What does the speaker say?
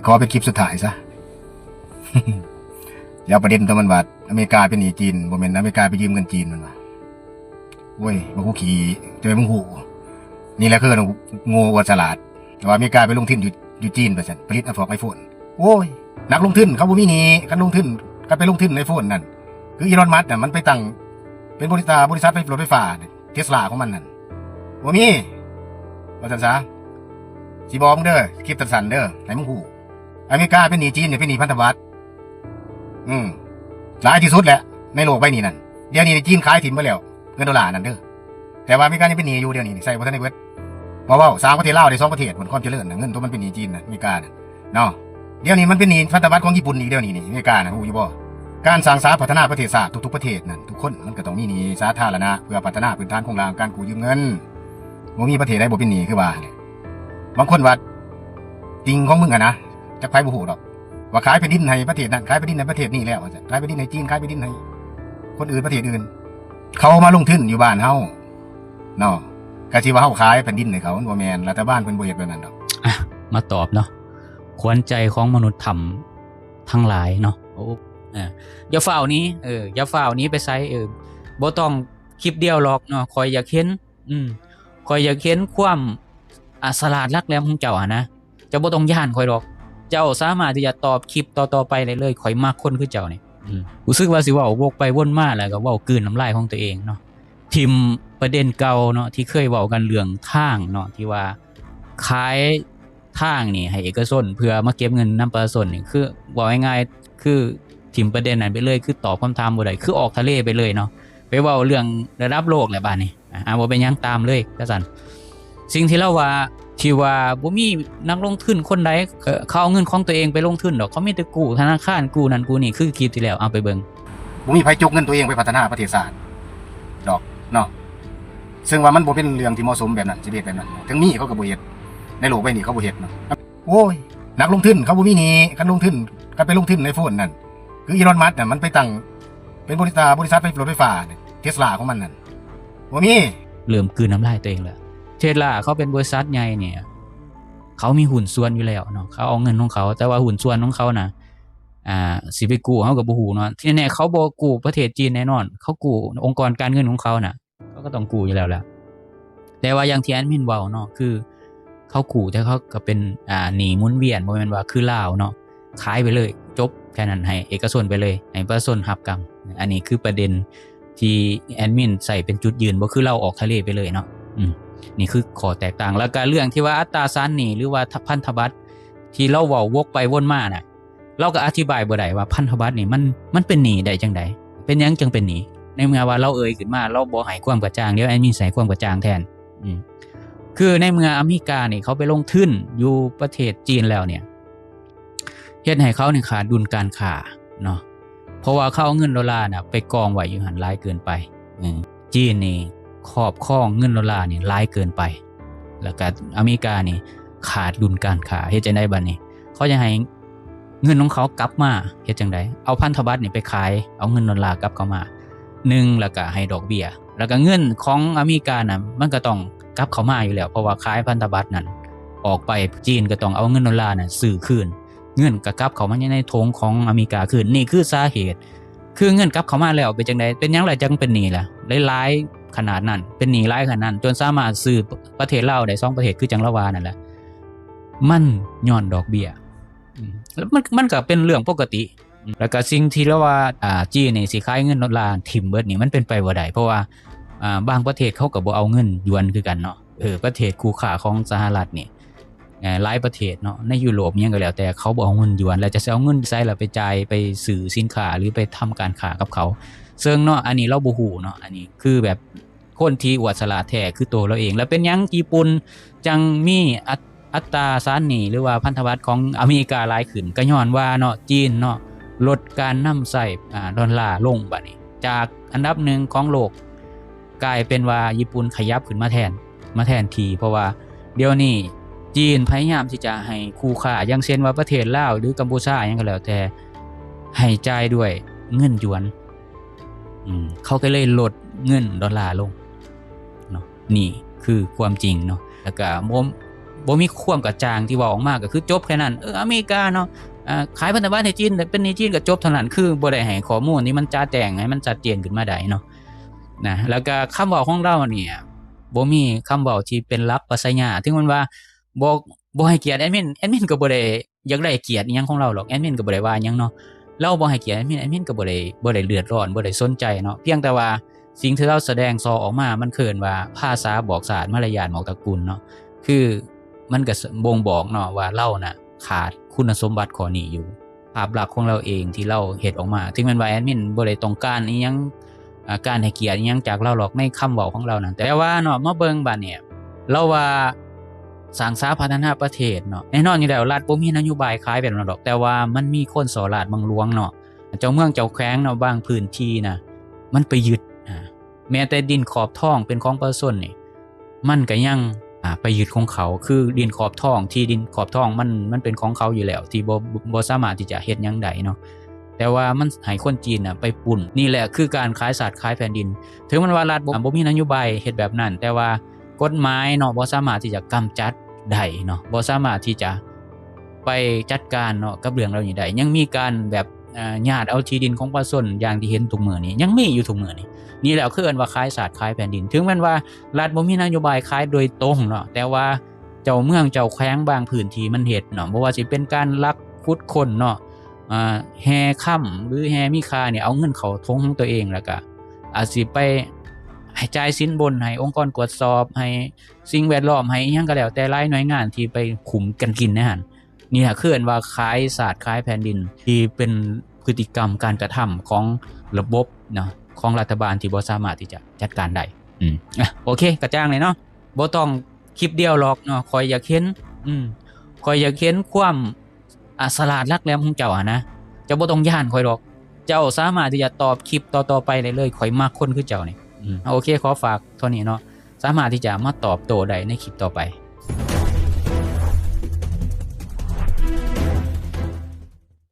ขอเป็นคลิปสุดท้ายซะ เดี๋ยวประเด็นตัวมันว่าอเมริกาเป็นหนี้จีนบ่แม่นอเมริกาไปยืมเงินจีนมันว่าโว้ยบ่กูขี่เจอมึงหูนี่แหละคือโง่กว่าฉลาดว่าอเมริกาไปลงทุนอยู่จีนไปซั่นผลิตไอโฟนโว้ยนักลงทุนเขาบ่มีหนี้กันลงทุนก็ไปลงทุนในไอโฟนนั่นคืออีลอนมัสก์น่ะมันไปตั้งเป็นบริษัทรถไฟฟ้าเทสลาของมันนั่นบ่มีว่าซั่นซะสิบอกมึงเด้อคลิปสั้นๆเด้อให้มึงฮู้อเมริกาเป็นหนี้จีนเนี่ยเป็นหนี้พันธบัตรหลายที่สุดแหละในโลกใบนี้นั่นเดี๋ยวนี้จีนขายถิ่มไปแล้วเงินดอลลาร์นั่นเด้อแต่ว่าอเมริกายังเป็นหนี้อยู่เดี๋ยวนี้ใส่บ่ทันได้เบิดว้าว3ประเทศลาวได้2ประเทศมันความเจริญน่ะเงินตัวมันเป็นหนี้จีนน่ะอเมริกาน่ะเนาะเดี๋ยวนี้มันเป็นหนี้พันธบัตรของญี่ปุ่นอีกเดี๋ยวนี้นี่อเมริกาน่ะฮู้อยู่บ่การสร้างสรรค์พัฒนาประเทศชาติทุกๆประเทศนั่นทุกคนมันก็ต้องมีหนี้สาธารณะเพื่อพัฒนาพื้นฐานของการกู้ยืมเงินบ่มีประเทศใดบ่เป็นหนี้คือว่าบางคนว่าจริงของมึงอะนะจักไผบ่ฮู้ดอกว่าขายแผ่นดินให้ประเทศนั้นขายแผ่นดินในประเทศนี้แล้วขายแผ่นดินให้จีนขายแผ่นดินให้คนอื่นประเทศอื่นเขามาลงทุนอยู่บ้านเฮาเนาะก็สิว่าเฮาขายแผ่นดินให้เขาบ่แม่นรัฐบาลเพิ่นบ่เฮ็ดแบบนั้นดอกมาตอบเนาะขวัญใจของมนุษย์ธรรมทั้งหลายเนาะอย่าฝ่าวนี้อย่าฝ่าวนี้ไปไสบ่ต้องคลิปเดียวหรอกเนาะคอยอยากเห็นคอยอยากเห็นความฉลาดลักแหลมของเจ้านะเจ้าบ่ต้องย้านคอยหรอกเจ้าสามารถที่จะตอบคลิปต่อๆไปได้เลยข่อยมักคนคือเจ้านี่รู้สึกว่าสิเว้าวกไปวนมาแล้วก็เว้ากลืนน้ำลายของตัวเองเนาะทิมประเด็นเก่าเนาะที่เคยเว้ากันเรื่องทางเนาะที่ว่าขายทางนี่ให้เอกชนเพื่อมาเก็บเงินนำประชาชนนี่คือเว้าง่ายๆคือทิมประเด็นนั้นไปเลยคือตอบคำถามบ่ได้คือออกทะเลไปเลยเนาะไปเว้าเรื่องระดับโลกแหละบาดนี้บ่เป็นหยังตามเลยจังซั่นสิ่งที่เราว่าบ่มีนักลงทุนคนใดเขาเอาเงินของตัวเองไปลงทุนดอกเขามีแต่กู้ธนาคารกู้นั่นกู้นี่คือคลิปที่แล้วเอาไปเบิ่งบ่มีไผจุกเงินตัวเองไปพัฒนาประเทศชาติดอกเนาะซึ่งว่ามันบ่เป็นเรื่องที่เหมาะสมแบบนั้นสิเฮ็ดแบบนั้นถึงมีเขาก็บ่เฮ็ดในโลกใบนี้เขาบ่เฮ็ดเนาะโอ้ยนักลงทุนเขาบ่มีหนี้กันลงทุนก็ไปลงทุนในไอโฟนนั่นคืออีลอนมัสก์น่ะมันไปตั้งเป็นบริษัทรถไฟฟ้าเทสลาของมันนั่นบ่มีเริ่มกลืนน้ำลายตัวเองแล้วเทสลาเขาเป็นบริษัทใหญ่เนี่ยเขามีหุ้นส่วนอยู่แล้วเนาะเขาเอาเงินของเขาแต่ว่าหุ้นส่วนของเขานะสิไปกู้เขาก็บ่ฮู้เนาะที่แน่เขาบ่กู้ประเทศจีนแน่นอนเขากู้องค์กรการเงินของเขาน่ะเขาก็ต้องกู้อยู่แล้วแหละแต่ว่าอย่างที่แอดมินเว้าเนาะคือเขากู้แต่เขาก็เป็นหนี้หมุนเวียนบ่แม่นว่าคือลาวเนาะขายไปเลยจบแค่นั้นให้เอกชนไปเลยให้ประชาชนรับกรรมอันนี้คือประเด็นที่แอดมินใส่เป็นจุดยืนบ่คือเราออกทะเลไปเลยเนาะนี่คือข้อแตกต่างแล้วก็เรื่องที่ว่าอัตราสารหนี้หรือว่าพันธบัตรที่เราเว้าวกไปวนมาน่ะเราก็อธิบายบ่ได้ว่าพันธบัตรนี่มันเป็นหนี้ได้จังได๋เป็นหยังจังเป็นหนี้ในเมื่อว่าเราขึ้นมาเราบ่ให้ความกระจ่างเดี๋ยวแอดมินใส่ความกระจ่างแทนคือในเมื่ออเมริกานี่เขาไปลงทุนอยู่ประเทศจีนแล้วเนี่ยเฮ็ดให้เขานี่ขาดดุลการค้าเนาะเพราะว่าเขาเอาเงินดอลลาร์น่ะไปกองไว้อยู่หั่นหลายเกินไปจีนนี่ครอบครองเงินดอลลาร์นี่หลายเกินไปแล้วก็อเมริกานี่ขาดดุลการค้าเฮ็ดจังได๋บัดนี้เขาจะให้เงินของเขากลับมาเฮ็ดจังได๋เอาพันธบัตรนี่ไปขายเอาเงินดอลลาร์กลับเข้ามา1แล้วก็ให้ดอกเบี้ยแล้วก็เงินของอเมริกาน่ะมันก็ต้องกลับเข้ามาอยู่แล้วเพราะว่าขายพันธบัตรนั่นออกไปจีนก็ต้องเอาเงินดอลลาร์น่ะซื้อคืนเงินก็กลับเข้ามาในธงของอเมริกาคืนนี่คือสาเหตุคือเงินกลับเข้ามาแล้วเป็นจังได๋เป็นหยังล่ะจังเป็นหนี้ล่ะหลายขนาดนั้นเป็นหนี้หลายขนาดนั้นจนสามารถซื้อประเทศลาวได้2ประเทศคือจังละวานั่นแหละมันย้อนดอกเบี้ยแล้วมันก็เป็นเรื่องปกติแล้วก็สิ่งที่ละว่าจีนนี่สิขายเงินดอลลาร์ทิ่มเบิดนี่มันเป็นไปบ่ได้เพราะว่าบางประเทศเขาก็บ่เอาเงินหยวนคือกันเนาะประเทศคู่ค้าของสหรัฐนี่หลายประเทศเนาะในยุโรปยังก็แล้วแต่เขาบ่เอาเงินหยวนแล้วจะเอาเงินใส่แล้วไปจ่ายไปซื้อสินค้าหรือไปทำการค้ากับเขาซึ่งเนาะอันนี้เราบ่ฮู้เนาะอันนี้คือแบบคนที่อวดฉลาดแท้คือตัวเราเองแล้วเป็นหยังญี่ปุ่นจังมีอัตราสารหนี้หรือว่าพันธบัตรของอเมริกาหลายขึ้นก็ย้อนว่าเนาะจีนเนาะลดการนำใช้ดอลลาร์ลงบัดนี้จากอันดับ1ของโลกกลายเป็นว่าญี่ปุ่นขยับขึ้นมาแทนทีเพราะว่าเดี๋ยวนี้จีนพยายามที่จะให้คู่ค้าอย่างเช่นว่าประเทศลาวหรือกัมพูชาหยังก็แล้วแต่ให้จ่ายด้วยเงินหยวนเขาก็เลยลดเงินดอลลาร์ลงเนาะนี่คือความจริงเนาะแล้วก็ บ่มีความกระจ่างที่เว้าออกมาก็คือจบแค่นั้นอเมริกาเนาะขายพันธบัตรให้จีนเป็นหนี้จีนก็จบเท่านั้นคือบ่ได้ให้ข้อมูลที่มันจ้าแจ้งให้มันชัดเจนขึ้นมาได้เนาะนะแล้วก็คำเว้าของเราเนี่ยบ่มีคำเว้าที่เป็นหลักปรัชญาถึงมันว่าบ่ให้เกียรติแอดมินก็บ่ได้อยากได้เกียรติอิหยังของเราหรอกแอดมินก็บ่ได้ว่าหยังเนาะเราบ่ให้เกียรติแอดมินก็บ่ได้เดือดร้อนบ่ได้สนใจเนาะเพียงแต่ว่าสิ่งที่เราแสดงออกมามันเคิ้นว่าภาษาบอกศาสตร์มารยาทบอกตระกูลเนาะคือมันก็บ่งบอกเนาะว่าเราน่ะขาดคุณสมบัติข้อนี้อยู่ภาพลักษณ์ของเราเองที่เราเฮ็ดออกมาถึงแม้ว่าแอดมินบ่ได้ต้องการอิหยังการให้เกียรติอิหยังจากเราหรอกในคำเว้าของเรานั่นแต่ว่าเนาะมาเบิ่งบัดเนี่ยเราว่าสร้างสาพัฒนาประเทศเนาะแน่นอนอยู่แล้วรัฐบ่มีนโยบายขายแบบนั้นดอกแต่ว่ามันมีคนสอราชบางหลวงเนาะเจ้าเมืองเจ้าแขวงเนาะบางพื้นที่น่ะมันไปยึดแม้แต่ดินขอบท้องเป็นของประชาชนนี่มันก็ยังไปยึดของเขาคือดินขอบท้องที่ดินขอบท้องมันเป็นของเขาอยู่แล้วที่บ่สามารถที่จะเฮ็ดหยังได้เนาะแต่ว่ามันให้คนจีนน่ะไปปุ่นนี่แหละคือการขายศาสตร์ขายแผ่นดินถึงมันว่ารัฐบ่มีนโยบายเฮ็ดแบบนั้นแต่ว่ากฎหมายเนาะบ่สามารถที่จะกำจัดได้เนาะบ่สามารถที่จะไปจัดการเนาะกับเรื่องเหล่านี้ได้ยังมีการแบบญาติเอาที่ดินของประชาชนอย่างที่เห็นทุกมื้อนี้ยังมีอยู่ทุกมื้อนี้นี่แหละคือเอิ้นว่าขายศาสตร์ขายแผ่นดินถึงแม้ว่ารัฐบ่มีนโยบายขายโดยตรงเนาะแต่ว่าเจ้าเมืองเจ้าแขวงบางพื้นที่มันเฮ็ดเนาะบ่ว่าสิเป็นการลักขุดค้นเนาะแห่ค่ำหรือแห่มีค่าเนี่ยเอาเงินเข้าทงของตัวเองแล้วก็อาจสิไปให้จ่ายสินบนให้องค์กรตรวจสอบให้สิ่งแวดล้อมให้อิหยังก็แล้วแต่หลายหน่วยงานที่ไปขุมกันกินในหั่นนี่ล่ะคือเอิ้นว่าขายศาสตร์ขายแผ่นดินที่เป็นพฤติกรรมการกระทำของระบบเนาะของรัฐบาลที่บ่สามารถที่จะจัดการได้โอเคกระจ่างเลยเนาะบ่ต้องคลิปเดียวหรอกเนาะข้อยอยากเห็นข้อยอยากเห็นความฉลาดลักแหลมของเจ้านะเจ้าบ่ต้องย้านข้อยหรอกเจ้าสามารถที่จะตอบคลิปต่อๆไปได้เลยข้อยมักคนคือเจ้านี่โอเคขอฝากเท่านี้เนาะสามารถที่จะมาตอบโต้ได้ในคลิปต่อไป